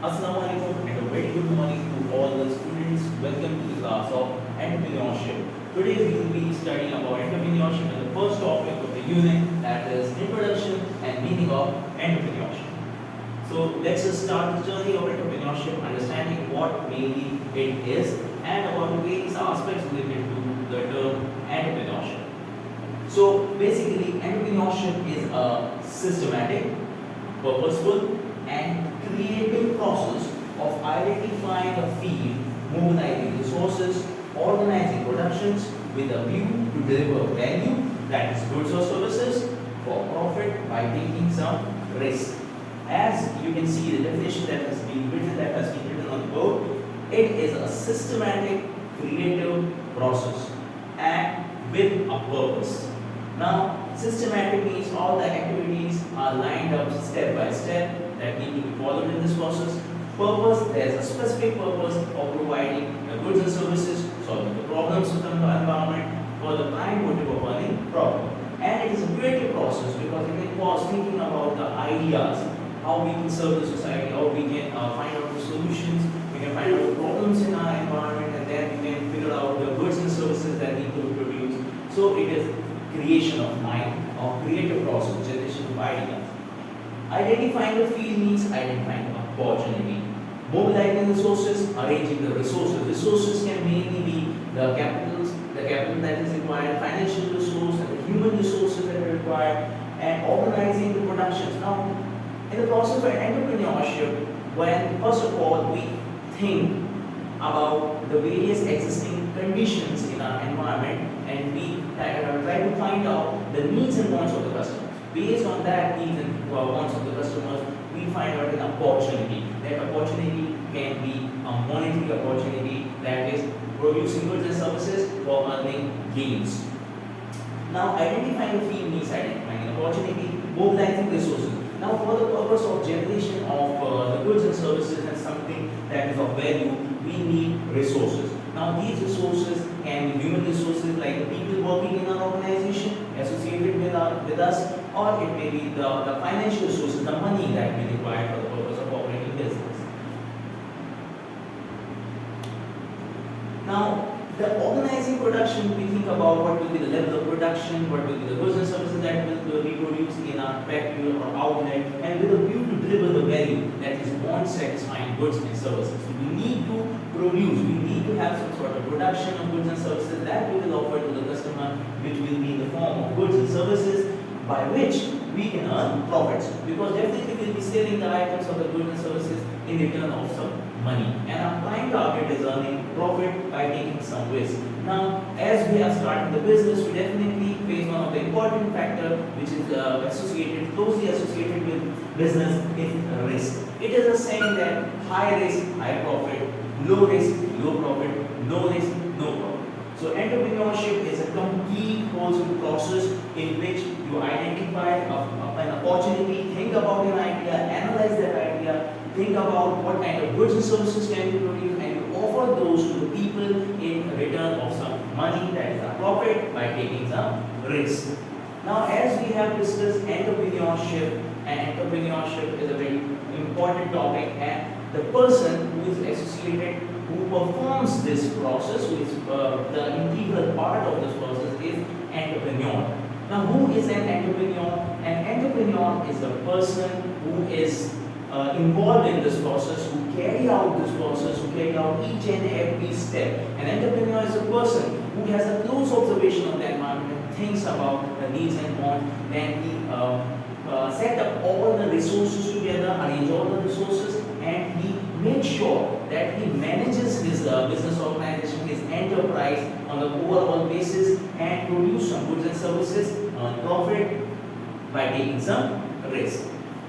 Assalamu alaikum and a very good morning to all the students. Welcome to the class of Entrepreneurship. Today we will be studying about entrepreneurship and the first topic of the unit, that is introduction and meaning of entrepreneurship. So let's just start the journey of entrepreneurship, understanding what mainly it is and about the various aspects related to the term entrepreneurship. So basically entrepreneurship is a systematic, purposeful and creative process of identifying a field, mobilizing resources, organizing productions with a view to deliver value, that is goods or services, for profit by taking some risk. As you can see, the definition that has been written on the board, it is a systematic, creative process and with a purpose. Now, systematic means all the activities are lined up step by step that need to be followed in this process. Purpose, there is a specific purpose of providing the goods and services, solving the problems of the environment for the prime motive of earning profit. And it is a creative process because it involves thinking about the ideas, how we can serve the society, how we can find out the solutions, we can find out the problems in our environment, and then we can figure out the goods and services that need to be produced. So it is creation of mind or creative process, generation of ideas. Identifying the field means identifying the opportunity. Mobilizing resources, arranging the resources. Resources can mainly be the capital that is required, financial resource, and the human resources that are required, and organizing the productions. Now, in the process of entrepreneurship, when first of all we think about the various existing conditions in our environment and we try to find out the needs and wants of the customers. Based on that needs and wants of the customers, we find out an opportunity. That opportunity can be a monetary opportunity, that is producing goods and services for earning gains. Now, identifying the field means identifying an opportunity, mobilizing resources. Now, for the purpose of generation of the goods and services and something that is of value, we need resources. Now, these resources can be human resources like the people working in our organization associated with us, or it may be the financial resources, the money that we require for the purpose of operating business. Now, the organizing production, we think about what will be the level of production, what will be the goods and services that will be produced in our factory or outlet, and with a view to deliver the value that is bond satisfying goods and services. So we need to produce, we need to have some sort of production of goods and services that we will offer to the customer, which will be in the form of goods and services by which we can earn profits. Because definitely we will be selling the items of the goods and services in return of some money. And our prime target is earning profit by taking some risk. Now, as we are starting the business, we definitely face one of the important factor which is closely associated with business is risk. It is a saying that high risk, high profit, low risk, low profit, no risk, no profit. So entrepreneurship is a complete wholesome process in which you identify an opportunity, think about an idea, analyze that idea, think about what kind of goods and services can be produced, and you offer those to the people in return of some money, that is a profit, by taking some risk. Now, as we have discussed entrepreneurship, and entrepreneurship is a very important topic, and the person who is associated, who performs this process, who is the integral part of this process, is entrepreneur. Now, who is an entrepreneur? An entrepreneur is the person who is involved in this process, who carry out this process, who carry out each and every step. An entrepreneur is a person who has a close observation of the environment and thinks about the needs and wants, then he set up all the resources together, arrange all the resources, and he makes sure that he manages his business organization, his enterprise on the overall basis, and produce some goods and services, earn profit by taking some risk.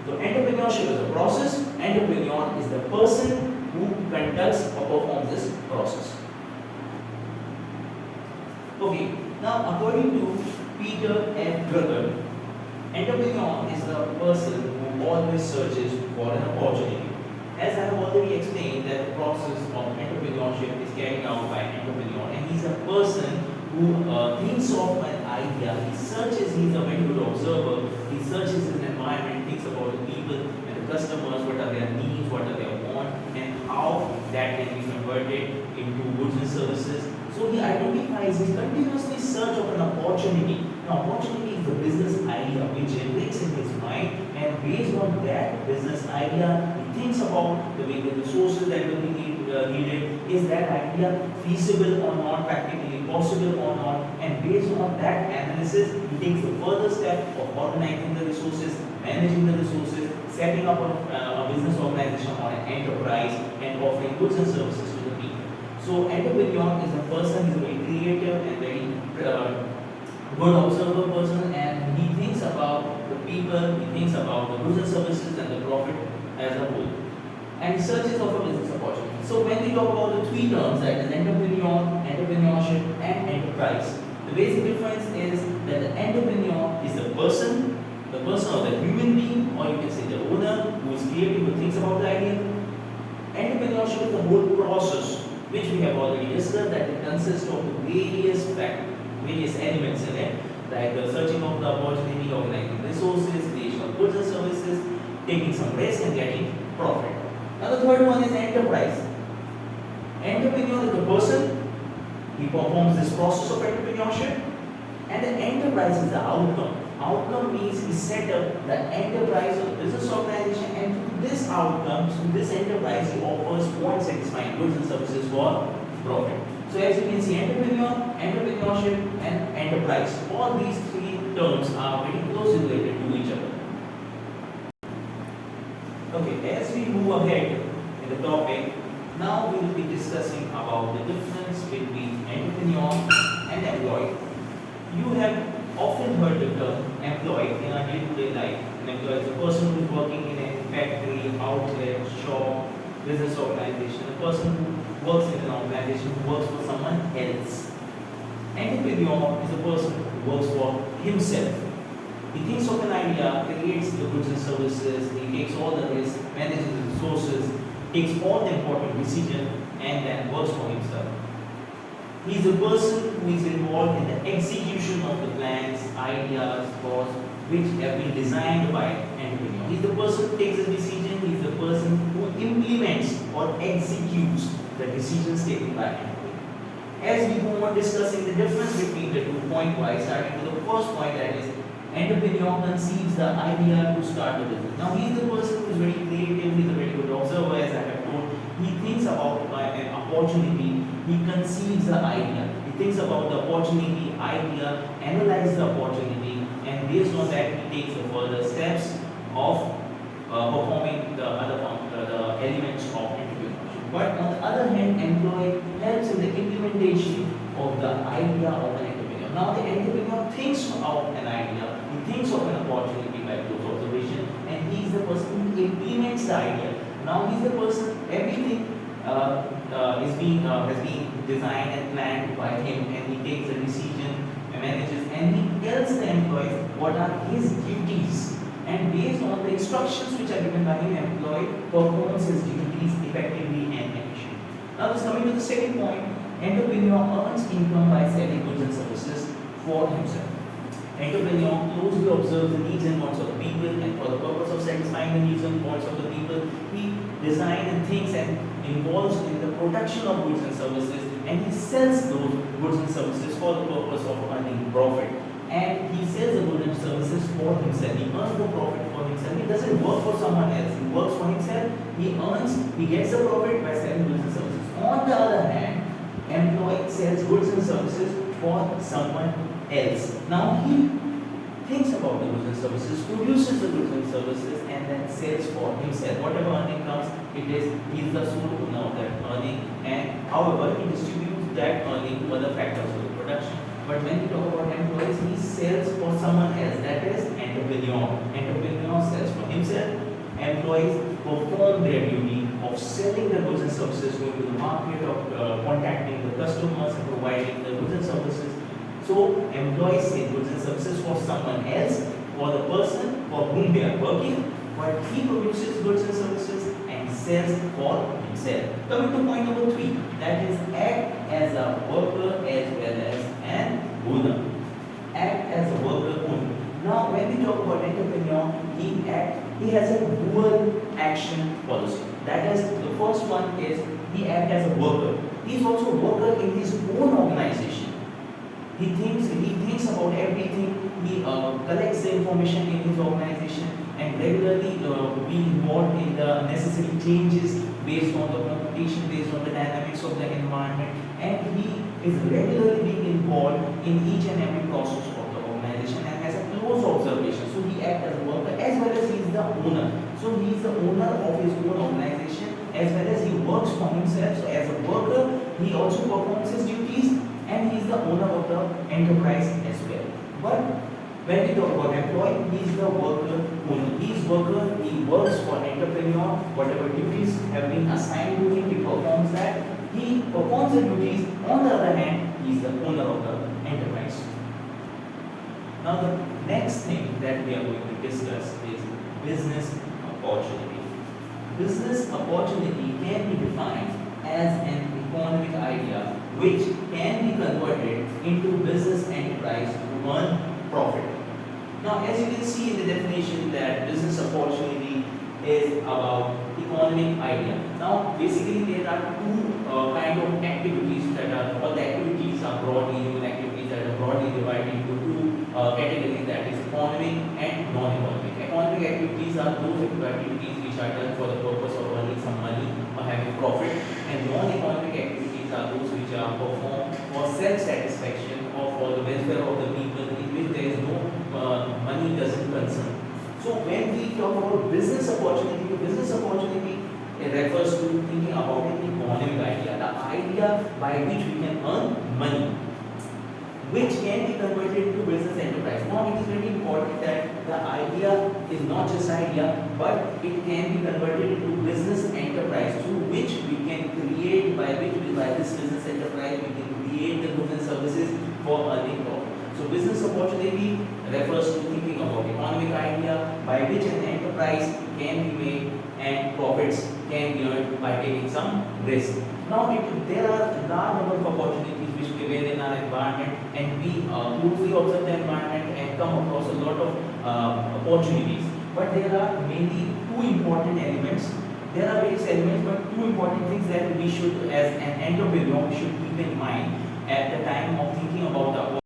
So entrepreneurship is a process. Entrepreneur is the person who conducts or performs this process. Okay, now according to Peter F. Drucker, entrepreneur is the person who always searches for an opportunity. As I have already explained, that the process of entrepreneurship is carried out by an entrepreneur, and he's a person who thinks of an idea, he searches, he's a very good observer, he searches his environment, thinks about the people and the customers, what are their needs, what are their wants, that can be converted into goods and services. So he identifies, he continuously search of an opportunity. An opportunity is the business idea which generates in his mind, and based on that business idea, he thinks about the way the resources that will be needed. Is that idea feasible or not, practically possible or not? And based on that analysis, he takes the further step of organizing the resources, managing the resources, setting up a business organization or an enterprise, and offering goods and services to the people. So entrepreneur is a person who is very creative and very good observer person, and he thinks about the people, he thinks about the goods and services and the profit as a whole, and he searches of a business opportunity. So when we talk about the three terms, that is entrepreneur, entrepreneurship, and enterprise, the basic difference is that the entrepreneur is the person or the human being, or you can say the owner who is creative, who thinks about the idea. Entrepreneurship is the whole process, which we have already discussed, that it consists of various elements in it, like the searching of the opportunity, organizing resources, creation of goods and services, taking some risk and getting profit. Now the third one is enterprise. Entrepreneur is the person, he performs this process of entrepreneurship, and the enterprise is the outcome. Outcome means he set up the enterprise or business organization, and through this outcome, through this enterprise, he offers more satisfying goods and services for profit. So as you can see, entrepreneur, entrepreneurship, and enterprise, all these three terms are very closely related to each other. Okay, as we move ahead in the topic, now we will be discussing about the difference between entrepreneur and employee. You have often heard the term employee in our day-to-day life. An employee is a person who is working in a factory, outlet, shop, business organization, a person who works in an organization who works for someone else. Entrepreneur is a person who works for himself. He thinks of an idea, creates the goods and services, he takes all the risks, manages the resources, takes all the important decisions, and then works for himself. He is a person who is involved in the execution of the plans, ideas, thoughts, which have been designed by entrepreneur. He is the person who takes the decision, he is the person who implements or executes the decisions taken by entrepreneur. As we go on discussing the difference between the 2 points, starting with the first point, that is entrepreneur conceives the idea to start the business. Now he is the person who is very creative, he is a very good observer, as I have told. He thinks about an opportunity, he conceives the idea, he thinks about the opportunity, idea, analyzes the opportunity, and based on that he takes the further steps of performing the elements of entrepreneurship. But on the other hand, employee helps in the implementation of the idea of an entrepreneur. Now the entrepreneur thinks of an idea, he thinks of an opportunity by close observation, and he is the person who implements the idea. Now he is the person, everything has been designed and planned by him, and he takes the decision and manages, and he tells the employees what are his duties, and based on the instructions which are given by him, employee performs his duties effectively and efficiently. Now this coming to the second point, entrepreneur earns income by selling goods and services for himself. Entrepreneur closely observes the needs and wants of the people, and for the purpose of satisfying the needs and wants of the people, he designs and thinks and involves in the production of goods and services, and he sells those goods and services for the purpose of earning profit. And he sells the goods and services for himself. He earns the profit for himself. He doesn't work for someone else. He works for himself. He gets the profit by selling goods and services. On the other hand, employee sells goods and services for someone else. Now he thinks about the goods and services, produces the goods and services, and then sells for himself. Whatever earning comes, he is the sole owner of that earning, and however he distributes that earning to other factors of the production. But when we talk about employees, he sells for someone else. That is entrepreneur. Entrepreneur sells for himself. Employees perform their duty of selling the goods and services, going to the market, of contacting the customers and providing the goods and services. So employees sell goods and services for someone else, for the person for whom they are working, but he produces goods and services and sells for himself. Coming to point number 3, that is act as a worker as well as an owner. Act as a worker owner. Now when we talk about entrepreneur, he has a dual action policy. That is, the first one is he acts as a worker. He is also a worker in his own organization. He thinks about everything. He collects the information in his organization and regularly be involved in the necessary changes based on the competition, based on the dynamics of the environment, and he is regularly being involved in each and every process of the organization and has a close observation. So he acts as a worker as well as he is the owner. So he is the owner of his own organization as well as he works for himself. So as a worker, he also performs his duties and he is the owner of the enterprise as well. But when we talk about employee, he is the worker owner. He is worker, he works for entrepreneur, whatever duties have been assigned to him, he performs that. He performs the duties. On the other hand, he is the owner of the enterprise. Now the next thing that we are going to discuss is business opportunity. Business opportunity can be defined as an economic idea which can be converted into business enterprise to earn profit. Now, as you can see in the definition that business opportunity is about economic idea. Now, basically there are two kind of activities that are, all the activities are broadly, human activities that are broadly divided into two categories, that is economic and non-economic. Economic activities are those activities which are done for the purpose of earning some money or having profit, and non-economic activities are those which are performed for self-satisfaction or for the welfare of the people, in which there is no money doesn't concern. So when we talk about business opportunity refers to thinking about an economic idea, the idea by which we can earn money, which can be converted into business enterprise. Now it is very important that the idea is not just idea, but it can be converted into business enterprise through which we can create, by this business enterprise we can create the goods and services for earning profit. So business opportunity refers to thinking about economic idea by which an enterprise can be made and profits can be earned by taking some risk. Now there are a large number of opportunities which prevail in our environment, and we closely observe the environment and come across a lot of opportunities. But there are mainly two important elements. There are various elements, but two important things that we should, as an entrepreneur, we should keep in mind at the time of thinking about the